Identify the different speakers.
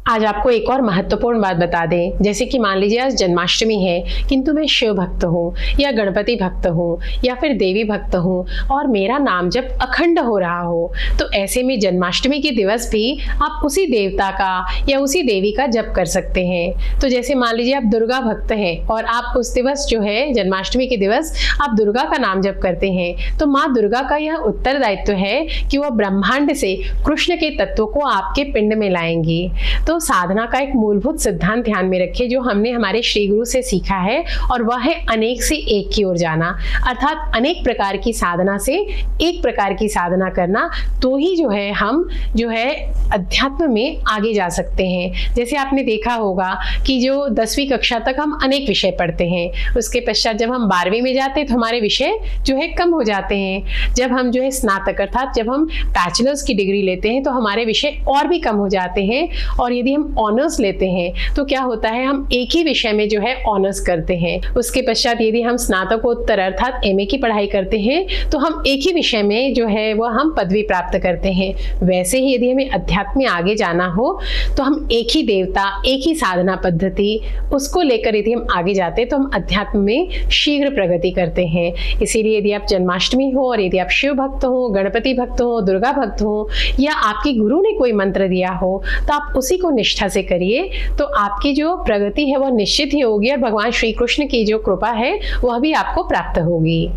Speaker 1: आज आपको एक और महत्वपूर्ण बात बता दें, जैसे कि मान लीजिए आज जन्माष्टमी है किंतु मैं शिव भक्त हूँ या गणपति भक्त हूँ या फिर देवी भक्त हूँ और मेरा नाम जब अखंड हो रहा हो, तो ऐसे में जन्माष्टमी के दिवस भी आप उसी देवता का या उसी देवी का जप कर सकते हैं। तो जैसे मान लीजिए आप दुर्गा भक्त हैं और आप उस दिवस जो है जन्माष्टमी के दिवस आप दुर्गा का नाम जप करते हैं, तो माँ दुर्गा का यह उत्तरदायित्व है कि वह ब्रह्मांड से कृष्ण के तत्वों को आपके पिंड में लाएंगी। तो साधना का एक मूलभूत सिद्धांत ध्यान में रखिए जो हमने हमारे श्री गुरु से सीखा है, और वह है अनेक से एक की ओर जाना, अर्थात अनेक प्रकार की साधना से एक प्रकार की साधना करना, तो ही जो है हम जो है अध्यात्म में आगे जा सकते हैं। जैसे आपने देखा होगा कि जो 10वीं कक्षा तक हम अनेक विषय पढ़ते हैं, उसके पश्चात जब हम 12वीं में जाते हैं तो हमारे विषय जो है कम हो जाते हैं। जब हम जो है स्नातक अर्थात जब हम बैचलर्स की डिग्री लेते हैं तो हमारे विषय और भी कम हो जाते हैं, और यदि हम ऑनर्स लेते हैं तो क्या होता है, हम एक ही विषय में जो है ऑनर्स करते हैं। उसके पश्चात यदि हम स्नातकोत्तर अर्थात एमए की पढ़ाई करते हैं तो हम एक ही विषय में जो है वह हम पदवी प्राप्त करते हैं। वैसे ही यदि हमें अध्यात्म में आगे जाना हो तो हम एक ही देवता, एक ही साधना पद्धति उसको लेकर यदि हम आगे जाते हैं तो हम अध्यात्म में शीघ्र प्रगति करते हैं। इसीलिए यदि आप जन्माष्टमी हो और यदि आप शिव भक्त हो, गणपति भक्त हो, दुर्गा भक्त हो, या आपके गुरु ने कोई मंत्र दिया हो, तो आप उसी को निष्ठा से करिए, तो आपकी जो प्रगति है वह निश्चित ही होगी और भगवान श्री कृष्ण की जो कृपा है वह भी आपको प्राप्त होगी।